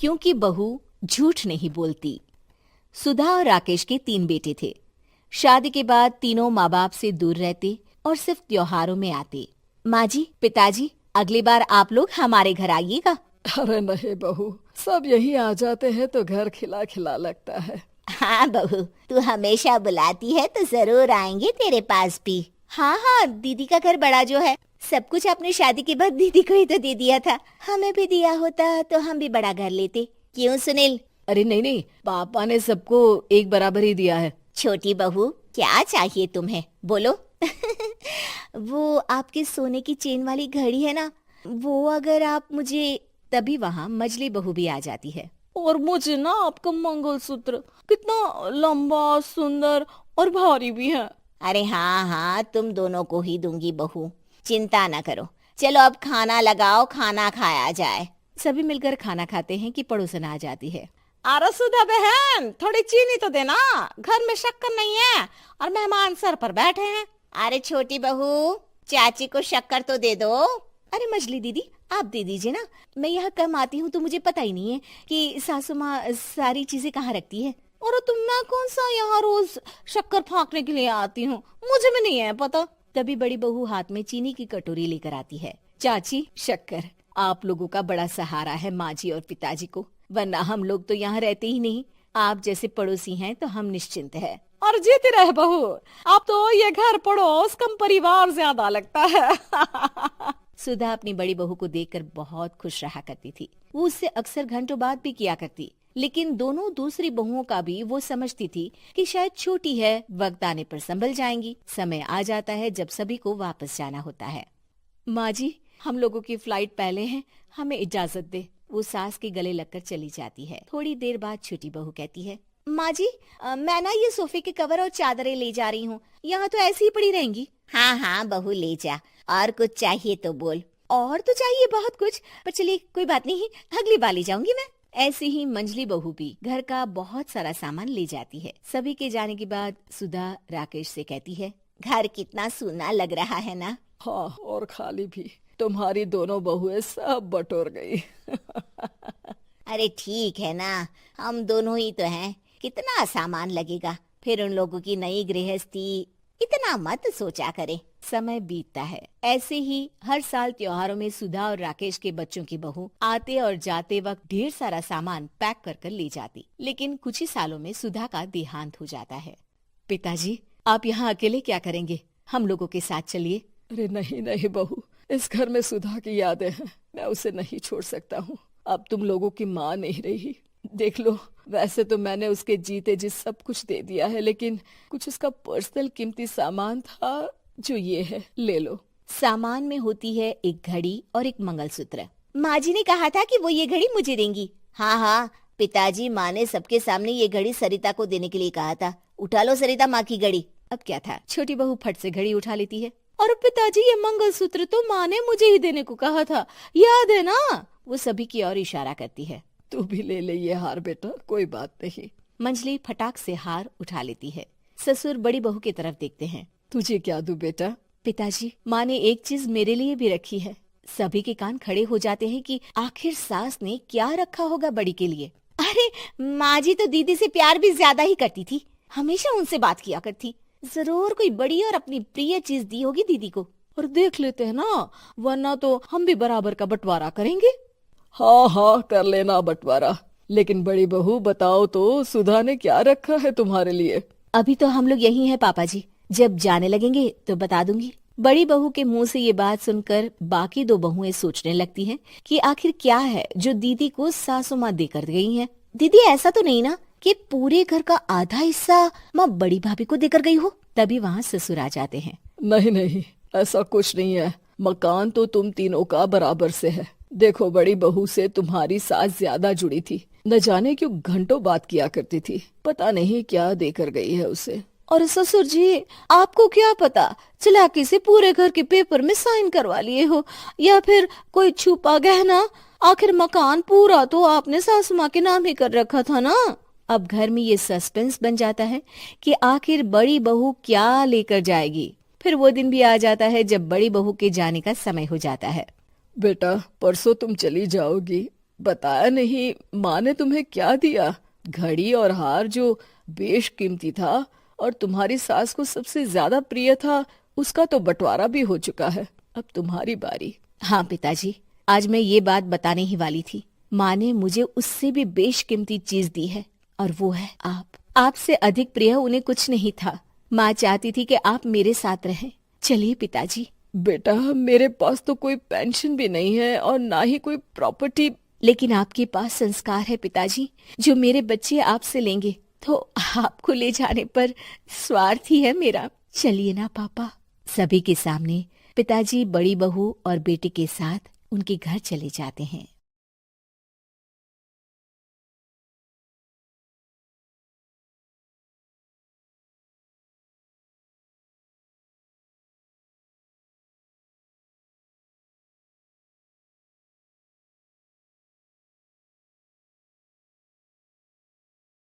क्योंकि बहू झूठ नहीं बोलती। सुधा और राकेश के 3 बेटे थे। शादी के बाद तीनों माँ बाप से दूर रहते और सिर्फ त्योहारों में आते। माँ जी, पिताजी, अगली बार आप लोग हमारे घर आइएगा। अरे नहीं बहू, सब यही आ जाते हैं तो घर खिला खिला लगता है। हाँ बहू, तू हमेशा बुलाती है तो जरूर आएंगे तेरे पास भी। हाँ हाँ, दीदी का घर बड़ा जो है, सब कुछ आपने शादी के बाद दीदी को ही तो दे दिया था। हमें भी दिया होता तो हम भी बड़ा घर लेते। क्यों सुनील? अरे नहीं नहीं, पापा ने सबको एक बराबर ही दिया है। छोटी बहू, क्या चाहिए तुम्हें, बोलो। वो आपके सोने की चेन वाली घड़ी है ना, वो अगर आप मुझे, तभी वहाँ मजली बहू भी आ जाती है। और मुझे ना आपका मंगलसूत्र कितना लंबा, सुंदर और भारी भी है। अरे हाँ हाँ, तुम दोनों को ही दूंगी बहू, चिंता ना करो। चलो अब खाना लगाओ, खाना खाया जाए। सभी मिलकर खाना खाते हैं कि पड़ोसन आ जाती है। अरे सुधा बहन, थोड़ी चीनी तो देना, घर में शक्कर नहीं है और मेहमान सर पर बैठे हैं। अरे छोटी बहू, चाची को शक्कर तो दे दो। अरे मजली दीदी, आप दे दीजिए ना, मैं यहाँ कम आती हूँ तो मुझे पता ही नहीं है कि सासू माँ सारी चीजें कहाँ रखती है। और तुम, मैं कौन सा यहाँ रोज शक्कर फाँकने के लिए आती हूँ, मुझे भी नहीं है पता। तभी बड़ी बहू हाथ में चीनी की कटोरी लेकर आती है। चाची, शक्कर आप लोगों का बड़ा सहारा है माँ जी और पिताजी को, वरना हम लोग तो यहाँ रहते ही नहीं। आप जैसे पड़ोसी हैं तो हम निश्चिंत है। और जीती रहे बहू, अब तो ये घर पड़ोस कम परिवार ज्यादा लगता है। सुधा अपनी बड़ी बहू को देखकर बहुत खुश रहा करती थी। वो उससे अक्सर घंटों बात भी किया करती, लेकिन दोनों दूसरी बहुओं का भी वो समझती थी कि शायद छोटी है, वक्त आने पर संभल जाएंगी। समय आ जाता है जब सभी को वापस जाना होता है। माँ जी, हम लोगों की फ्लाइट पहले है, हमें इजाजत दे। वो सास के गले लगकर चली जाती है। थोड़ी देर बाद छोटी बहू कहती है, माँ जी, मैं ना ये सोफे के कवर और चादरें ले जा रही हूँ, यहाँ तो ऐसी ही पड़ी रहेंगी। हाँ हाँ बहू, ले जा, और कुछ चाहिए तो बोल। और तो चाहिए बहुत कुछ, पर चलिए कोई बात नहीं, अगली बार ले जाऊंगी मैं। ऐसे ही मंजली बहू भी घर का बहुत सारा सामान ले जाती है। सभी के जाने के बाद सुधा राकेश से कहती है, घर कितना सूना लग रहा है ना। हाँ, और खाली भी। तुम्हारी दोनों बहुएं सब बटोर गई। अरे ठीक है ना, हम दोनों ही तो हैं, कितना सामान लगेगा, फिर उन लोगों की नई गृहस्थी, इतना मत सोचा करे। समय बीतता है। ऐसे ही हर साल त्योहारों में सुधा और राकेश के बच्चों की बहू आते और जाते वक्त ढेर सारा सामान पैक कर कर ले जाती। लेकिन कुछ ही सालों में सुधा का देहांत हो जाता है। पिताजी, आप यहाँ अकेले क्या करेंगे? हम लोगों के साथ चलिए। अरे नहीं नहीं बहू, इस घर में सुधा की यादें हैं, मैं उसे नहीं छोड़ सकता हूँ। अब तुम लोगों की माँ नहीं रही। देख लो, वैसे तो मैंने उसके जीते जी सब कुछ दे दिया है, लेकिन कुछ उसका पर्सनल कीमती सामान था जो ये है, ले लो। सामान में होती है एक घड़ी और एक मंगलसूत्र। माँ जी ने कहा था कि वो ये घड़ी मुझे देंगी। हाँ हाँ, पिताजी, माँ ने सबके सामने ये घड़ी सरिता को देने के लिए कहा था। उठा लो सरिता माँ की घड़ी। अब क्या था, छोटी बहू फट से घड़ी उठा लेती है। और पिताजी, ये मंगलसूत्र तो माँ ने मुझे ही देने को कहा था, याद है ना? वो सभी की ओर इशारा करती है। तू भी ले ले ये हार बेटा, कोई बात नहीं। मंजली फटाक से हार उठा लेती है। ससुर बड़ी बहू की तरफ देखते हैं। तुझे क्या दूं बेटा? पिताजी, माँ ने एक चीज मेरे लिए भी रखी है। सभी के कान खड़े हो जाते हैं कि आखिर सास ने क्या रखा होगा बड़ी के लिए। अरे माँ जी तो दीदी से प्यार भी ज्यादा ही करती थी, हमेशा उनसे बात किया करती। जरूर कोई बड़ी और अपनी प्रिय चीज दी होगी दीदी को। और देख लेते हैं ना, वरना तो हम भी बराबर का बंटवारा करेंगे। हाँ हाँ, कर लेना बंटवारा। लेकिन बड़ी बहू, बताओ तो, सुधा ने क्या रखा है तुम्हारे लिए? अभी तो हम लोग यही हैं पापा जी, जब जाने लगेंगे तो बता दूंगी। बड़ी बहू के मुंह से ये बात सुनकर बाकी दो बहुएं सोचने लगती हैं कि आखिर क्या है जो दीदी को सासू माँ देकर गई हैं। दीदी, ऐसा तो नहीं ना कि पूरे घर का आधा हिस्सा माँ बड़ी भाभी को देकर गई हो? तभी वहाँ ससुर आ जाते हैं। नहीं नहीं, ऐसा कुछ नहीं है। मकान तो तुम तीनों का बराबर से है। देखो, बड़ी बहू से तुम्हारी सास ज्यादा जुड़ी थी, न जाने क्यों घंटों बात किया करती थी। पता नहीं क्या देकर गई है उसे। और ससुर जी, आपको क्या पता, चालाकी से पूरे घर के पेपर में साइन करवा लिए हो, या फिर कोई छुपा गहना। आखिर मकान पूरा तो आपने सासू माँ के नाम ही कर रखा था ना। अब घर में ये सस्पेंस बन जाता है कि आखिर बड़ी बहू क्या लेकर जाएगी। फिर वो दिन भी आ जाता है जब बड़ी बहू के जाने का समय हो जाता है। बेटा, परसों तुम चली जाओगी, बताया नहीं, माँ ने तुम्हें क्या दिया? घड़ी और हार जो बेशकीमती था और तुम्हारी सास को सबसे ज्यादा प्रिय था, उसका तो बंटवारा भी हो चुका है। अब तुम्हारी बारी। हाँ पिताजी, आज मैं ये बात बताने ही वाली थी। माँ ने मुझे उससे भी बेशकीमती चीज दी है और वो है आप। आपसे अधिक प्रिय उन्हें कुछ नहीं था। माँ चाहती थी कि आप मेरे साथ रहें। चलिए पिताजी। बेटा, मेरे पास तो कोई पेंशन भी नहीं है और ना ही कोई प्रॉपर्टी। लेकिन आपके पास संस्कार है पिताजी, जो मेरे बच्चे आपसे लेंगे, तो आपको ले जाने पर स्वार्थ ही है मेरा। चलिए ना पापा। सभी के सामने पिताजी बड़ी बहू और बेटे के साथ उनके घर चले जाते हैं।